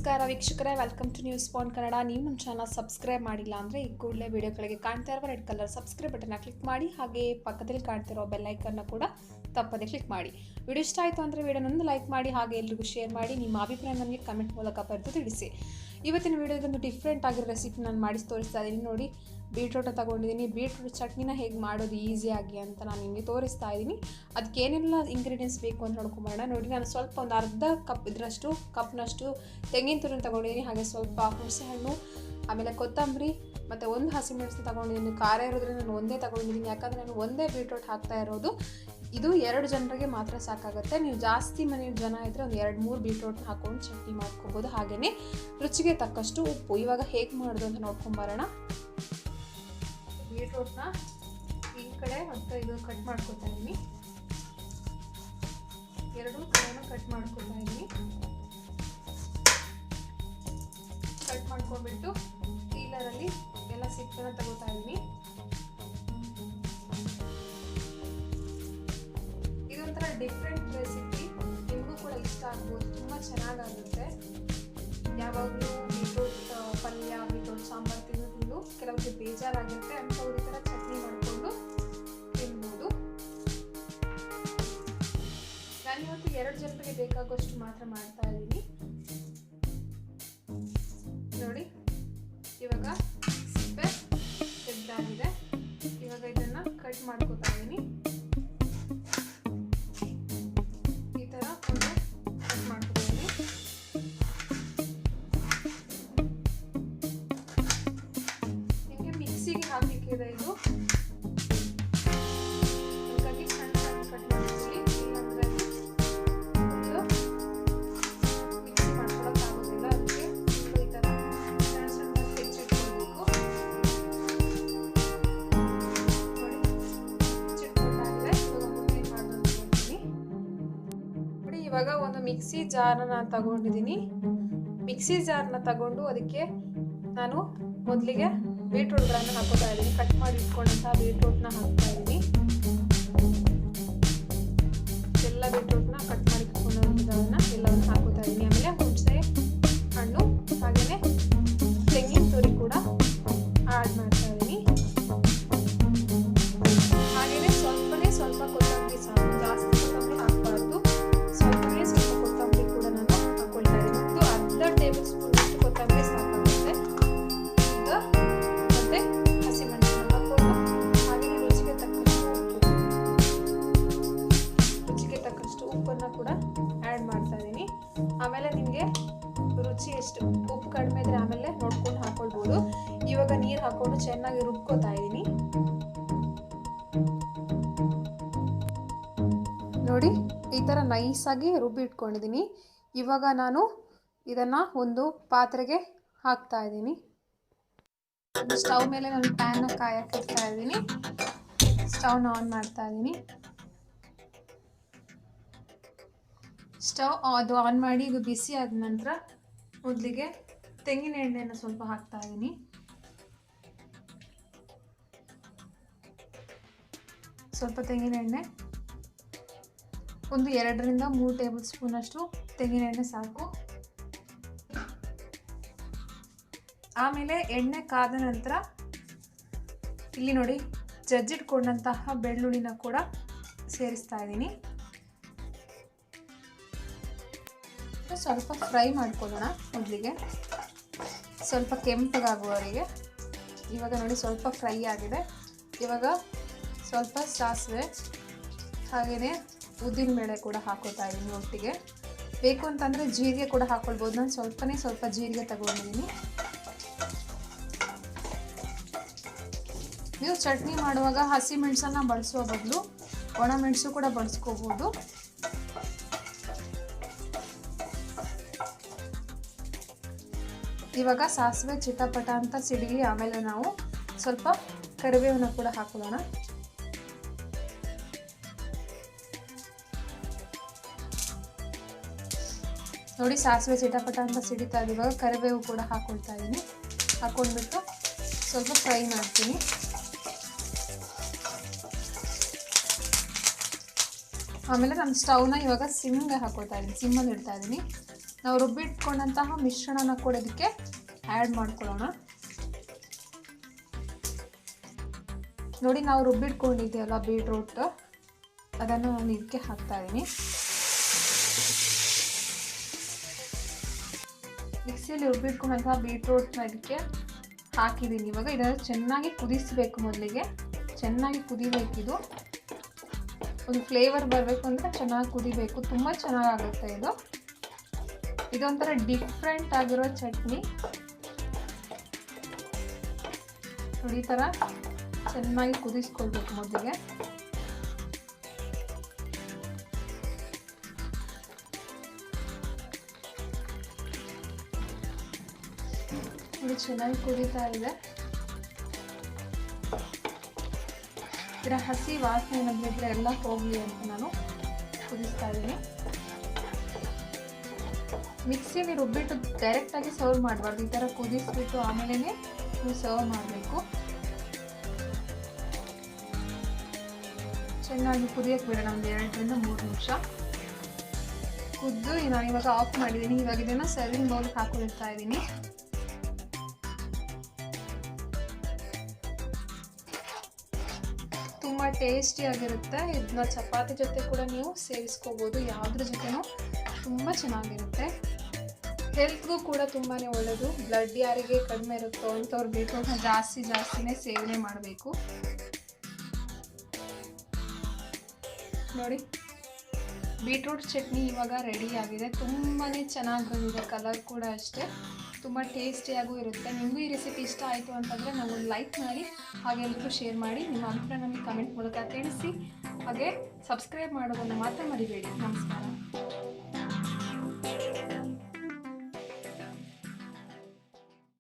ನಮಸ್ಕಾರ ವೀಕ್ಷಕರೇ, welcome to news point Kannada. ನೀವು ನಮ್ಮ ಚಾನಲ್ ಸಬ್ಸ್ಕ್ರೈಬ್ ಮಾಡಿಲ್ಲ ಅಂದರೆ ಈ ಕೂಡಲೇ ವಿಡಿಯೋ ಕೆಳಗೆ ಕಾಣ್ತಾ ಇರುವ ರೆಡ್ ಕಲರ್ ಸಬ್ಸ್ಕ್ರೈಬ್ ಬಟನ್ನ ಕ್ಲಿಕ್ ಮಾಡಿ. ಹಾಗೆ ಪಕ್ಕದಲ್ಲಿ ಕಾಣ್ತಿರೋ ಬೆಲ್ ಐಕನ್ನ ಕೂಡ ತಪ್ಪದೆ ಕ್ಲಿಕ್ ಮಾಡಿ. ವಿಡಿಯೋ ಇಷ್ಟ ಆಯಿತು ಅಂದರೆ ವಿಡಿಯೋನೊಂದು ಲೈಕ್ ಮಾಡಿ, ಹಾಗೆ ಎಲ್ರಿಗೂ ಶೇರ್ ಮಾಡಿ. ನಿಮ್ಮ ಅಭಿಪ್ರಾಯ ನನಗೆ ಕಮೆಂಟ್ ಮೂಲಕ ಬರೆದು ತಿಳಿಸಿ. ಇವತ್ತಿನ ವಿಡಿಯೋದೊಂದು ಡಿಫ್ರೆಂಟ್ ಆಗಿರೋ ರೆಸಿಪಿ ನಾನು ಮಾಡಿ ತೋರಿಸ್ತಾ ಇದ್ದೀನಿ. ನೋಡಿ, ಬೀಟ್ರೋಟ ತೊಗೊಂಡಿದ್ದೀನಿ. ಬೀಟ್ರೂಟ್ ಚಟ್ನಿನ ಹೇಗೆ ಮಾಡೋದು ಈಸಿಯಾಗಿ ಅಂತ ನಾನು ನಿಮಗೆ ತೋರಿಸ್ತಾ ಇದ್ದೀನಿ. ಅದಕ್ಕೆ ಏನೆಲ್ಲ ಇಂಗ್ರೀಡಿಯೆಂಟ್ಸ್ ಬೇಕು ಅಂತ ನೋಡ್ಕೊಂಬರೋಣ. ನೋಡಿ, ನಾನು ಸ್ವಲ್ಪ ಒಂದು ಅರ್ಧ ಕಪ್ನಷ್ಟು ತೆಂಗಿನ ತುರಿನ ತೊಗೊಂಡಿದ್ದೀನಿ. ಹಾಗೆ ಸ್ವಲ್ಪ ಹುಣಸೆಹಣ್ಣು, ಆಮೇಲೆ ಕೊತ್ತಂಬರಿ ಮತ್ತು ಒಂದು ಹಸಿಮೆಣಸು ತೊಗೊಂಡಿದ್ದೀನಿ. ಖಾರ ಇರೋದ್ರಿಂದ ನಾನು ಒಂದೇ ತೊಗೊಂಡಿದ್ದೀನಿ, ಯಾಕಂದರೆ ನಾನು ಒಂದೇ ಬೀಟ್ರೋಟ್ ಹಾಕ್ತಾ ಇರೋದು. ಇದು 2 ಜನರಿಗೆ ಮಾತ್ರ ಸಾಕಾಗುತ್ತೆ. ನೀವು ಜಾಸ್ತಿ ಮನೆ ಜನ ಇದ್ದರೆ ಒಂದು 2-3 ಬೀಟ್ರೋಟ್ನ ಹಾಕ್ಕೊಂಡು ಚಟ್ನಿ ಮಾಡ್ಕೊಬೋದು. ಹಾಗೆಯೇ ರುಚಿಗೆ ತಕ್ಕಷ್ಟು ಉಪ್ಪು. ಇವಾಗ ಹೇಗೆ ಮಾಡೋದು ಅಂತ ನೋಡ್ಕೊಂಬರೋಣ. ಬೀಟ್ರೋಟ್ನ ಈ ಕಡೆ ಮತ್ತು ಇದು ಕಟ್ ಮಾಡ್ಕೊತಾ ಇದ್ದೀನಿ. 2 ಕಡೆನೂ ಕಟ್ ಮಾಡ್ಕೊತಾ ಇದ್ದೀನಿ. ಕಟ್ ಮಾಡ್ಕೊಂಡ್ಬಿಟ್ಟು ಪೀಲರಲ್ಲಿ ಎಲ್ಲ ಸಿಪ್ಪೆನ ತಗೋತಾ ಇದ್ದೀನಿ. ಇದೊಂಥರ ಡಿಫ್ರೆಂಟ್ ರೆಸಿಪಿ, ನಿಮಗೂ ಕೂಡ ಇಷ್ಟ ಆಗ್ಬೋದು. ತುಂಬ ಚೆನ್ನಾಗಾಗುತ್ತೆ. ಯಾವಾಗಲೂ ಬೀಟ್ರೋಟ್ ಪಲ್ಯ, ಬೀಟ್ರೋಟ್ ಸಾಂಬಾರು ತಿಂದು ಕೆಲವರಿಗೆ ಬೇಜಾರಾಗಿರುತ್ತೆ. ಅಂಥವ್ರು ಈ ಥರ ಚಟ್ನಿ ಮಾಡಿಕೊಂಡು ತಿನ್ಬೋದು. ನಾನಿವತ್ತು 2 ಜನರಿಗೆ ಬೇಕಾಗುವಷ್ಟು ಮಾತ್ರ ಮಾಡ್ತಾ ಇದ್ದೀನಿ. ನೋಡಿ, ಇವಾಗ ಸಿಪ್ಪೆ ತೆಗೆದಾಗಿದೆ. ಇವಾಗ ಇದನ್ನು ಕಟ್ ಮಾಡ್ಕೊತಾ ಇದ್ದೀನಿ. ಈ ಥರ ಒಂದು ಕಟ್ ಮಾಡ್ಕೊತೀನಿ. ನಿಮಗೆ ಮಿಕ್ಸಿಗೆ ಹಾಕಲಿಕ್ಕಿದೆ ಇದು. ಹಾಗಾಗಿ ಸಣ್ಣ ಕಟ್ ಮಾಡ್ಕೊಳ್ಳಿ, ಇಲ್ಲಾಂದರೆ ಮಿಕ್ಸಿ ಮಾಡ್ಕೊಳಕ್ಕಾಗೋದಿಲ್ಲ. ಅದಕ್ಕೆ ಈ ಥರ ಸಣ್ಣ ಸಣ್ಣ ಹೆಚ್ಚಿಟ್ಕೊಳ್ಬೇಕು. ನೋಡಿ, ಹೆಚ್ಚಿಟ್ಕೊಂಡಾಗಿದೆ. ಇವಾಗ ಮುಂದೆ ಮಾಡೋದು ಅಂದ್ಕೊಳ್ತೀನಿ. ನೋಡಿ, ಇವಾಗ ಒಂದು ಮಿಕ್ಸಿ ಜಾರನ್ನ ತಗೊಂಡಿದ್ದೀನಿ. ಮಿಕ್ಸಿ ಜಾರ್ನ ತಗೊಂಡು ಅದಕ್ಕೆ ನಾನು ಮೊದಲಿಗೆ ಬೀಟ್ರೂಟ್ಗಳನ್ನು ಹಾಕೋತಾ ಇದ್ದೀನಿ. ಕಟ್ ಮಾಡಿ ಇಟ್ಕೊಂಡಂತಹ ಬೀಟ್ರೂಟ್ನ ಹಾಕ್ತಾ ಇದ್ದೀನಿ. ಎಲ್ಲ ಬೀಟ್ರೂಟ್ನ ಕಟ್ ಮಾಡಿ ಇಟ್ಕೊಂಡಂಥದನ್ನ ಎಲ್ಲವನ್ನು ಹಾಕೋತಾ ಇದ್ದೀನಿ. ಆಮೇಲೆ ಹುಣಸೆ ಹಣ್ಣು ಹಾಗೆಯೇ ತೆಂಗಿನ ತುರಿ ಕೂಡ ಆ್ಯಡ್ ಮಾಡ್ತಾ ಇದ್ದೀನಿ. ಹಾಗೆಯೇ ಸ್ವಲ್ಪ ಕೊತ್ತಂಬರಿ ಸಾಕು, ಜಾಸ್ತಿ ಕೊತ್ತಂಬರಿ ಹಾಕಬಾರ್ದು. ಸ್ವಲ್ಪ ಕೊತ್ತಂಬರಿ ಕೂಡ ನಾನು ಹಾಕೊಳ್ತಾ ಇದ್ದೀನಿ. ಒಂದು ಅರ್ಧ ಟೇಬಲ್ ಸ್ಪೂನ್ ಅಷ್ಟು ಕೊತ್ತಂಬರಿ ಸಾಕಾಗುತ್ತೆ. ಈಗ ಮತ್ತೆ ಹಸಿಮೆಣಸನ್ನು ಹಾಕೊಂಡು ಹಾಗೆಯೇ ರುಚಿಗೆ ತಕ್ಕಷ್ಟು ಉಪ್ಪನ್ನು ಕೂಡ ಆ್ಯಡ್ ಮಾಡ್ತಾ ಇದ್ದೀನಿ. ಆಮೇಲೆ ನಿಮಗೆ ರುಚಿ ಎಷ್ಟು ಉಪ್ಪು ಕಡಿಮೆ ಇದ್ರೆ ಆಮೇಲೆ ನೋಡ್ಕೊಂಡು ಹಾಕೊಳ್ಬೋದು. ಇವಾಗ ನೀರು ಹಾಕೊಂಡು ಚೆನ್ನಾಗಿ ರುಬ್ಕೋತಾ ಇದ್ದೀನಿ. ನೋಡಿ, ಈ ಥರ ನೈಸಾಗಿ ರುಬ್ಬಿ ಇಟ್ಕೊಂಡಿದ್ದೀನಿ. ಇವಾಗ ನಾನು ಇದನ್ನು ಒಂದು ಪಾತ್ರೆಗೆ ಹಾಕ್ತಾ ಇದ್ದೀನಿ. ಸ್ಟವ್ ಮೇಲೆ ನಾನು ಪ್ಯಾನ್ನ ಕಾಯಕ್ಕೆ ಇಡ್ತಾ ಇದ್ದೀನಿ. ಸ್ಟವ್ನ ಆನ್ ಮಾಡ್ತಾ ಇದ್ದೀನಿ. ಸ್ಟವ್ ಅದು ಆನ್ ಮಾಡಿ ಇದು ಬಿಸಿ ಆದ ನಂತರ ಮೊದಲಿಗೆ ತೆಂಗಿನ ಎಣ್ಣೆಯನ್ನು ಸ್ವಲ್ಪ ಹಾಕ್ತಾ ಇದ್ದೀನಿ. ಸ್ವಲ್ಪ ತೆಂಗಿನ ಎಣ್ಣೆ, ಒಂದು 2-3 ಟೇಬಲ್ ಸ್ಪೂನ್ ಅಷ್ಟು ತೆಂಗಿನ ಎಣ್ಣೆ ಸಾಕು. ಆಮೇಲೆ ಎಣ್ಣೆ ಕಾದ ನಂತರ ಇಲ್ಲಿ ನೋಡಿ, ಜಜ್ಜಿಟ್ಕೊಂಡಂತಹ ಬೆಳ್ಳುಳ್ಳಿನ ಕೂಡ ಸೇರಿಸ್ತಾ ಇದ್ದೀನಿ. ಸ್ವಲ್ಪ ಫ್ರೈ ಮಾಡ್ಕೊಳ್ಳೋಣ. ಮೊದಲಿಗೆ ಸ್ವಲ್ಪ ಕೆಂಪಗಾಗುವವರೆಗೆ. ಇವಾಗ ನೋಡಿ, ಸ್ವಲ್ಪ ಫ್ರೈ ಆಗಿದೆ. ಇವಾಗ ಸ್ವಲ್ಪ ಸಾಸಿವೆ ಹಾಗೆಯೇ ಉದ್ದಿನಬೇಳೆ ಕೂಡ ಹಾಕೋತಾ ಇದ್ದೀನಿ ಒಟ್ಟಿಗೆ. ಬೇಕು ಅಂತಂದರೆ ಜೀರಿಗೆ ಕೂಡ ಹಾಕ್ಕೊಳ್ಬೋದು. ನಾನು ಸ್ವಲ್ಪ ಜೀರಿಗೆ ತಗೊಂಡಿದ್ದೀನಿ. ನೀವು ಚಟ್ನಿ ಮಾಡುವಾಗ ಹಸಿ ಮೆಣಸನ್ನು ಬಳಸುವ ಬದಲು ಒಣ ಮೆಣಸು ಕೂಡ ಬಳಸ್ಕೋಬೋದು. ಇವಾಗ ಸಾಸಿವೆ ಚಿಟಪಟ ಅಂತ ಸಿಡಿಲಿ. ಆಮೇಲೆ ನಾವು ಸ್ವಲ್ಪ ಕರಿಬೇವನ್ನ ಕೂಡ ಹಾಕೊಳ್ಳೋಣ. ನೋಡಿ, ಸಾಸಿವೆ ಚಿಟಪಟ ಅಂತ ಸಿಡಿತಾ ಇದೆ. ಇವಾಗ ಕರಿಬೇವು ಕೂಡ ಹಾಕೊಳ್ತಾ ಇದ್ದೀನಿ. ಹಾಕೊಂಡ್ಬಿಟ್ಟು ಸ್ವಲ್ಪ ಫ್ರೈ ಮಾಡ್ತೀನಿ. ಆಮೇಲೆ ನಾನು ಸ್ಟವ್ನ ಇವಾಗ ಸಿಮ್ಗೆ ಹಾಕೋತಾ ಇದ್ದೀನಿ, ಸಿಮ್ಮಲ್ಲಿ ಇಡ್ತಾ ಇದ್ದೀನಿ. ನಾವು ರುಬ್ಬಿಟ್ಕೊಂಡಂತಹ ಮಿಶ್ರಣನ ಕೂಡ ಇದಕ್ಕೆ ಆ್ಯಡ್ ಮಾಡ್ಕೊಳ್ಳೋಣ. ನೋಡಿ, ನಾವು ರುಬ್ಬಿಟ್ಕೊಂಡಿದ್ದೀವಲ್ಲ ಬೀಟ್ರೂಟ್, ಅದನ್ನು ನಾನು ಇದಕ್ಕೆ ಹಾಕ್ತಾ ಇದ್ದೀನಿ. ಮಿಕ್ಸಿಯಲ್ಲಿ ರುಬ್ಬಿಟ್ಕೊಂಡಂತಹ ಬೀಟ್ರೂಟ್ನ ಇದಕ್ಕೆ ಹಾಕಿದ್ದೀನಿ. ಇವಾಗ ಇದನ್ನು ಚೆನ್ನಾಗಿ ಕುದಿಸಬೇಕು. ಮೊದಲಿಗೆ ಚೆನ್ನಾಗಿ ಕುದಿಬೇಕಿದು. ಒಂದು ಫ್ಲೇವರ್ ಬರಬೇಕು ಅಂದರೆ ಚೆನ್ನಾಗಿ ಕುದಿಬೇಕು. ತುಂಬ ಚೆನ್ನಾಗಾಗುತ್ತೆ ಇದು. ಇದೊಂಥರ ಡಿಫ್ರೆಂಟ್ ಆಗಿರೋ ಚಟ್ನಿ. ನೋಡಿ, ಈ ಥರ ಚೆನ್ನಾಗಿ ಕುದಿಸ್ಕೊಳ್ಬೇಕು ಮೊದಲಿಗೆ. ಇದು ಚೆನ್ನಾಗಿ ಕುದೀತಾ ಇದೆ. ಇದರ ಹಸಿ ವಾಸನೆ ಏನಾದ್ರೂ ಎಲ್ಲ ಹೋಗಲಿ ಅಂತ ನಾನು ಕುದಿಸ್ತಾ ಇದ್ದೀನಿ. ಮಿಕ್ಸಿಯಲ್ಲಿ ರುಬ್ಬಿಟ್ಟು ಡೈರೆಕ್ಟಾಗಿ ಸರ್ವ್ ಮಾಡಬಾರ್ದು. ಈ ಥರ ಕುದಿಸ್ಬಿಟ್ಟು ಆಮೇಲೆ ನೀವು ಸರ್ವ್ ಮಾಡಬೇಕು. ಚೆನ್ನಾಗಿ ಕುದಿಯೋಕ್ಕೆ ಬಿಡೋಣ, ಒಂದು 2 ರಿಂದ 3 ನಿಮಿಷ. ಕುದ್ದು ನಾನು ಇವಾಗ ಆಫ್ ಮಾಡಿದ್ದೀನಿ. ಇವಾಗ ಇದನ್ನು ಸರ್ವಿಂಗ್ ಬೌಲ್ಗೆ ಹಾಕೊಳ್ತಾ ಇದ್ದೀನಿ. ತುಂಬ ಟೇಸ್ಟಿಯಾಗಿರುತ್ತೆ. ಇದನ್ನ ಚಪಾತಿ ಜೊತೆ ಕೂಡ ನೀವು ಸೇವಿಸ್ಕೋಬೋದು. ಯಾವುದ್ರ ಜೊತೆನೂ ತುಂಬ ಚೆನ್ನಾಗಿರುತ್ತೆ. ಹೆಲ್ತ್ಗೂ ಕೂಡ ತುಂಬಾ ಒಳ್ಳೆಯದು. ಬ್ಲಡ್ ಯಾರಿಗೆ ಕಡಿಮೆ ಇರುತ್ತೋ ಅಂಥವ್ರು ಬೀಟ್ರೂಟ್ನ ಜಾಸ್ತಿನೇ ಸೇವನೆ ಮಾಡಬೇಕು. ನೋಡಿ, ಬೀಟ್ರೂಟ್ ಚಟ್ನಿ ಇವಾಗ ರೆಡಿ ಆಗಿದೆ. ತುಂಬಾ ಚೆನ್ನಾಗಿ ಬಂದಿದೆ. ಕಲರ್ ಕೂಡ ಅಷ್ಟೇ ತುಂಬ ಟೇಸ್ಟಿಯಾಗೂ ಇರುತ್ತೆ. ನಿಮಗೂ ಈ ರೆಸಿಪಿ ಇಷ್ಟ ಆಯಿತು ಅಂತಂದರೆ ನಮ್ಮನ್ನು ಲೈಕ್ ಮಾಡಿ, ಹಾಗೆ ಎಲ್ಲರಿಗೂ ಶೇರ್ ಮಾಡಿ. ನಿಮ್ಮ ಅಭಿಪ್ರಾಯ ನಮಗೆ ಕಮೆಂಟ್ ಮೂಲಕ ತಿಳಿಸಿ. ಹಾಗೆ ಸಬ್ಸ್ಕ್ರೈಬ್ ಮಾಡೋದನ್ನು ಮಾತ್ರ ಮರಿಬೇಡಿ. ನಮಸ್ಕಾರ.